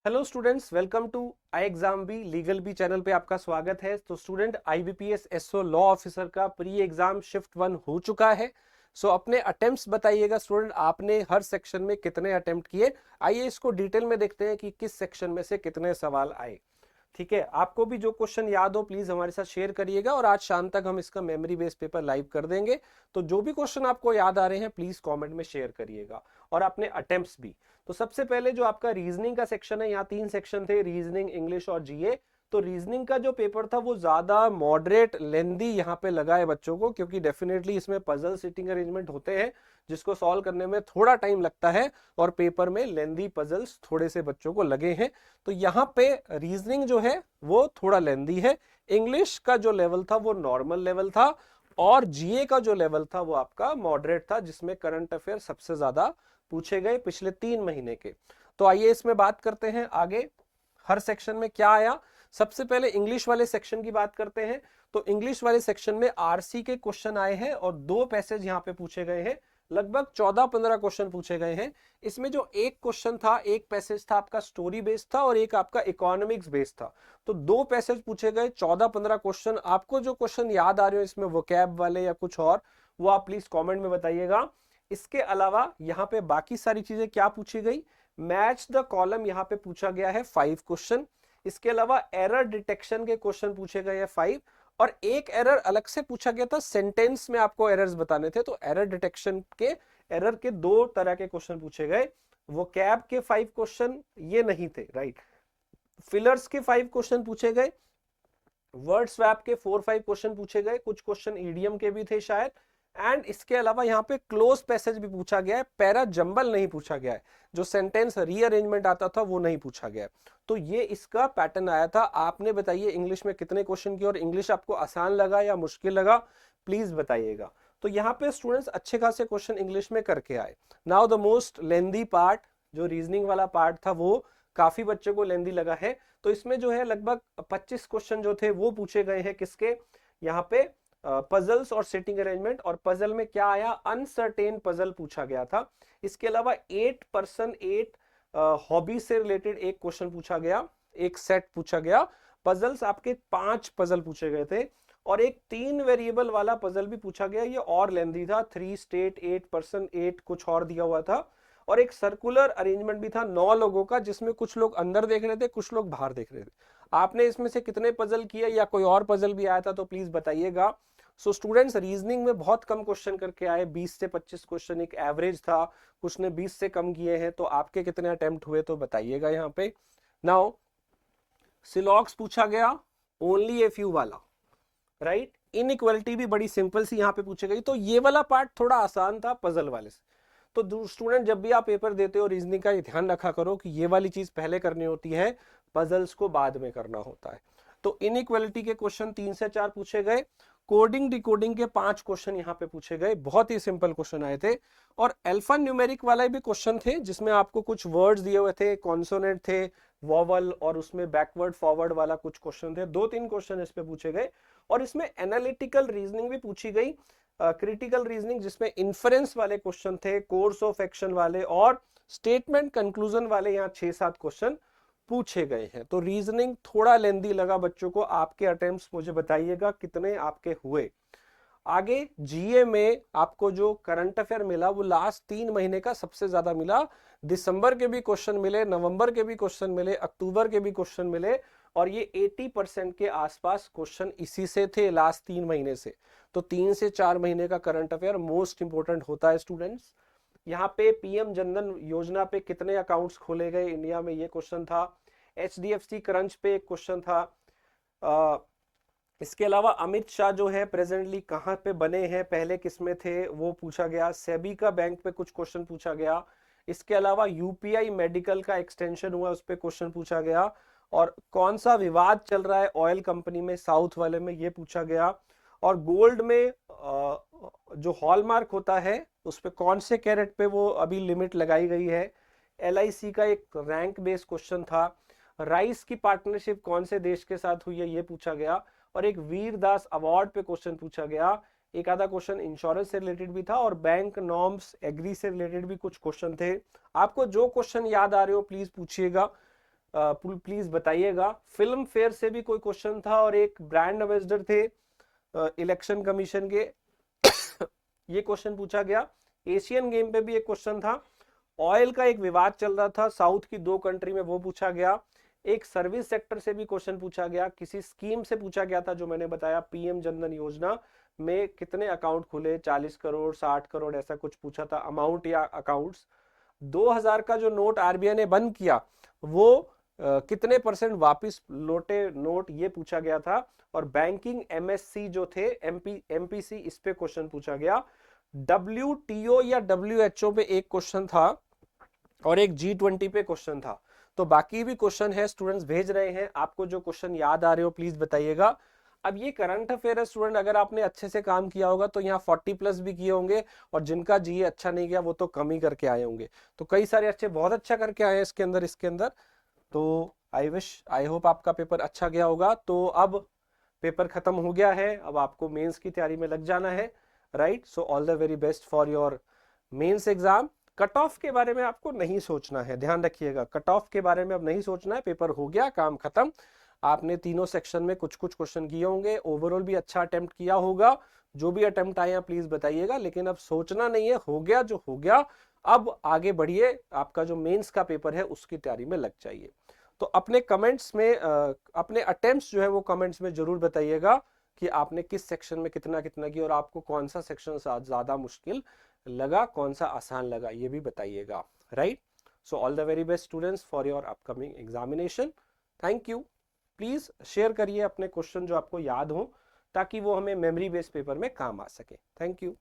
Hello students, welcome to I exam be legal be channel पे आपका स्वागत है। तो student, IBPS SO law officer का प्री एग्जाम शिफ्ट 1 हो चुका है। सो अपने अटेम्प्ट्स बताइएगा स्टूडेंट, आपने हर सेक्शन में कितने अटेम्प्ट किए। आइए इसको डिटेल में देखते हैं कि किस सेक्शन में से कितने सवाल आए। ठीक है, आपको भी जो क्वेश्चन याद हो प्लीज हमारे साथ शेयर करिएगा और आज शाम तक हम इसका मेमोरी बेस्ड पेपर लाइव कर देंगे। तो जो भी क्वेश्चन आपको याद आ रहे हैं प्लीज कमेंट में शेयर करिएगा और अपने अटेम्प्ट्स भी। तो सबसे पहले जो आपका रीजनिंग का सेक्शन है, यहाँ 3 सेक्शन थे, रीजनिंग, इंग्लिश और जीए। तो रीजनिंग का जो पेपर था वो ज्यादा मॉडरेट लेंदी यहाँ पे लगा है बच्चों को, क्योंकि डेफिनेटली इसमें पजल सिटिंग अरेंजमेंट होते हैं जिसको सॉल्व करने में थोड़ा टाइम लगता है और पेपर में लेंदी पजल्स थोड़े से बच्चों को लगे हैं। तो यहाँ पे रीजनिंग जो है वो थोड़ा लेंदी है, इंग्लिश का जो लेवल था वो नॉर्मल लेवल था और जीए का जो लेवल था वो आपका मॉडरेट था, जिसमें करंट अफेयर सबसे ज्यादा पूछे गए पिछले 3 महीने के। तो आइए इसमें बात करते हैं आगे हर सेक्शन में क्या आया। सबसे पहले इंग्लिश वाले सेक्शन की बात करते हैं। तो इंग्लिश वाले सेक्शन में आरसी के क्वेश्चन आए हैं और 2 पैसेज यहाँ पे पूछे गए हैं। लगभग 14-15 क्वेश्चन पूछे गए हैं। इसमें जो एक क्वेश्चन था, एक पैसेज था आपका स्टोरी बेस्ड था और एक आपका इकोनॉमिक्स बेस्ड था। तो 2 पैसेज पूछे गए, 14-15 क्वेश्चन। आपको जो क्वेश्चन याद आ रहे हो इसमें वोकैब वाले या कुछ और, वो आप प्लीज कमेंट में बताइएगा। इसके अलावा यहाँ पे बाकी सारी चीजें क्या पूछी गई, मैच द कॉलम यहाँ पे पूछा गया है 5 क्वेश्चन। इसके अलावा एरर डिटेक्शन के क्वेश्चन पूछे गए हैं 5 और एक एरर अलग से पूछा गया था, सेंटेंस में आपको एरर्स बताने थे। तो एरर डिटेक्शन के एरर के 2 तरह के क्वेश्चन पूछे गए। वो कैब के 5 क्वेश्चन ये नहीं थे, राइट। फिलर्स के 5 क्वेश्चन पूछे गए, वर्ड स्वैप के 4-5 क्वेश्चन पूछे गए, कुछ क्वेश्चन ईडीएम के भी थे शायद। एंड इसके अलावा यहाँ पे क्लोज पैसेज भी पूछा गया है, पैरा जंबल नहीं पूछा गया है, जो सेंटेंस रीअरेंजमेंट आता था वो नहीं पूछा गया है। तो ये इसका पैटर्न आया था। आपने बताइए इंग्लिश में कितने क्वेश्चन किए और इंग्लिश आपको आसान लगा या मुश्किल लगा, प्लीज बताइएगा। तो यहाँ पे स्टूडेंट्स अच्छे खासे क्वेश्चन इंग्लिश में करके आए। Now the most lengthy part, जो रीजनिंग वाला पार्ट था वो काफी बच्चों को लेंदी लगा है। तो इसमें जो है लगभग 25 क्वेश्चन जो थे वो पूछे गए हैं किसके, यहाँ पे पजल्स और सिटिंग अरेंजमेंट। और पजल में क्या आया, अनसर्टेन पजल पूछा गया था। इसके अलावा 8 हॉबी से रिलेटेड एक क्वेश्चन पूछा गया, एक सेट पूछा गया। पजल्स आपके 5 पजल पूछे गए थे और एक 3 वेरिएबल वाला पजल भी पूछा गया, ये और लेंदी था। 3 स्टेट, 8 पर्सन, 8 कुछ और दिया हुआ था। और एक सर्कुलर अरेंजमेंट भी था 9 लोगों का, जिसमें कुछ लोग अंदर देख रहे थे, कुछ लोग बाहर देख रहे थे। आपने इसमें से कितने पजल किए या कोई और पजल भी आया था तो प्लीज बताइएगा। सो स्टूडेंट्स, रीजनिंग में बहुत कम क्वेश्चन करके आए, 20 से 25 क्वेश्चन एक एवरेज था। कुछ ने 20 से कम किए हैं। तो आपके कितने अटेम्प्ट हुए तो बताइएगा यहाँ पे। नाउ सिलॉक्स पूछा गया, ओनली ए फ्यू वाला, राइट। इनइक्वालिटी भी बड़ी सिंपल सी यहाँ पे पूछी गई। तो ये वाला पार्ट थोड़ा आसान था पजल वाले से। तो स्टूडेंट, जब भी आप पेपर देते हो रीजनिंग का, ये ध्यान रखा करो कि ये वाली चीज पहले करनी होती है, पजल्स को बाद में करना होता है। तो इनइक्वालिटी के क्वेश्चन 3 से 4 पूछे गए। कोडिंग डिकोडिंग के 5 क्वेश्चन यहाँ पे पूछे गए, बहुत ही सिंपल क्वेश्चन आए थे। और अल्फा न्यूमेरिक वाले भी क्वेश्चन थे, जिसमें आपको कुछ वर्ड्स दिए हुए थे, कॉन्सोनेंट थे, वॉवल, और उसमें बैकवर्ड फॉरवर्ड वाला कुछ क्वेश्चन थे। 2-3 क्वेश्चन इस पे पूछे गए। और इसमें एनालिटिकल रीजनिंग भी पूछी गई, क्रिटिकल रीजनिंग, जिसमें इन्फरेंस वाले क्वेश्चन थे, कोर्स ऑफ एक्शन वाले और स्टेटमेंट कंक्लूजन वाले, यहाँ 6-7 क्वेश्चन पूछे गए हैं। तो रीजनिंग थोड़ा लेंदी लगा बच्चों को। आपके अटेम्प्ट्स मुझे बताइएगा कितने आपके हुए। आगे जीए में आपको जो करंट अफेयर मिला वो लास्ट 3 महीने का सबसे ज्यादा मिला। दिसंबर के भी क्वेश्चन मिले, नवंबर के भी क्वेश्चन मिले, अक्टूबर के भी क्वेश्चन मिले और ये 80% के आसपास क्वेश्चन इसी से थे लास्ट 3 महीने से। तो 3 से 4 महीने का करंट अफेयर मोस्ट इंपोर्टेंट होता है स्टूडेंट्स। यहाँ पे पीएम जनधन योजना पे कितने अकाउंट्स खोले गए इंडिया में, ये क्वेश्चन था। एचडीएफसी क्रंच पे एक क्वेश्चन था। इसके अलावा अमित शाह जो है प्रेजेंटली कहाँ पे बने हैं, पहले किसमें थे, वो पूछा गया। सेबी का बैंक पे कुछ क्वेश्चन पूछा गया। इसके अलावा यूपीआई मेडिकल का एक्सटेंशन हुआ, उस पर क्वेश्चन पूछा गया। और कौन सा विवाद चल रहा है ऑयल कंपनी में, साउथ वाले में, ये पूछा गया। और गोल्ड में जो हॉलमार्क होता है उस पे कौन से कैरेट पे वो अभी लिमिट लगाई गई है। एलआईसी का एक रैंक बेस्ड क्वेश्चन था। राइस की पार्टनरशिप कौन से देश के साथ हुई है, ये पूछा गया। और एक वीर दास अवार्ड पे क्वेश्चन पूछा गया। एक आधा क्वेश्चन इंश्योरेंस से रिलेटेड भी था और बैंक नॉर्म्स एग्री से रिलेटेड भी कुछ क्वेश्चन थे। आपको जो क्वेश्चन याद आ रहे हो प्लीज पूछिएगा। प्लीज बताइएगा। फिल्म फेयर से भी कोई क्वेश्चन था और एक ब्रांड एम्बेसडर थे इलेक्शन कमीशन के, ये क्वेश्चन पूछा गया। एशियन गेम पे भी एक क्वेश्चन था। ऑयल का एक विवाद चल रहा था साउथ की 2 कंट्री में, वो पूछा गया। एक सर्विस सेक्टर से भी क्वेश्चन पूछा गया, किसी स्कीम से पूछा गया था जो मैंने बताया, पीएम जनधन योजना में कितने अकाउंट खुले, 40 करोड़ 60 करोड़ ऐसा कुछ पूछा था अमाउंट या अकाउंट्स। 2000 का जो नोट आरबीआई ने बंद किया वो कितने परसेंट वापस लौटे नोट, ये पूछा गया था। और बैंकिंग एमएससी जो थे एमपीसी, इस पे क्वेश्चन पूछा गया। डब्ल्यूटीओ या डब्ल्यूएचओ पे एक क्वेश्चन था और एक G20 पे क्वेश्चन था। तो बाकी भी क्वेश्चन है, स्टूडेंट्स भेज रहे हैं। आपको जो क्वेश्चन याद आ रहे हो प्लीज बताइएगा। अब ये करंट अफेयर है स्टूडेंट, अगर आपने अच्छे से काम किया होगा तो यहाँ 40+ भी किए होंगे, और जिनका जीए अच्छा नहीं गया वो तो कम ही करके आए होंगे। तो कई सारे अच्छे, बहुत अच्छा करके आए हैं इसके अंदर। तो आई होप आपका पेपर अच्छा गया होगा। तो अब पेपर खत्म हो गया है, अब आपको मेंस की तैयारी में लग जाना है, right. So all the very best for your mains exam. Cut off के बारे में आपको नहीं सोचना है, ध्यान रखिएगा, कट ऑफ के बारे में अब नहीं सोचना है। पेपर हो गया, काम खत्म। आपने तीनों सेक्शन में कुछ कुछ क्वेश्चन किए होंगे, ओवरऑल भी अच्छा अटेम्प्ट किया होगा। जो भी अटेम्प्ट आए प्लीज बताइएगा, लेकिन अब सोचना नहीं है, हो गया जो हो गया। अब आगे बढ़िए, आपका जो मेंस का पेपर है उसकी तैयारी में लग जाइए। तो अपने कमेंट्स में अपने अटेम्प्ट्स जो है वो कमेंट्स में जरूर बताइएगा कि आपने किस सेक्शन में कितना कितना किया और आपको कौन सा सेक्शन ज्यादा मुश्किल लगा, कौन सा आसान लगा, ये भी बताइएगा, right. So all the very best students for your upcoming examination. Thank you. Please share करिए अपने क्वेश्चन जो आपको याद हो, ताकि वो हमें मेमोरी बेस्ड पेपर में काम आ सके। Thank you.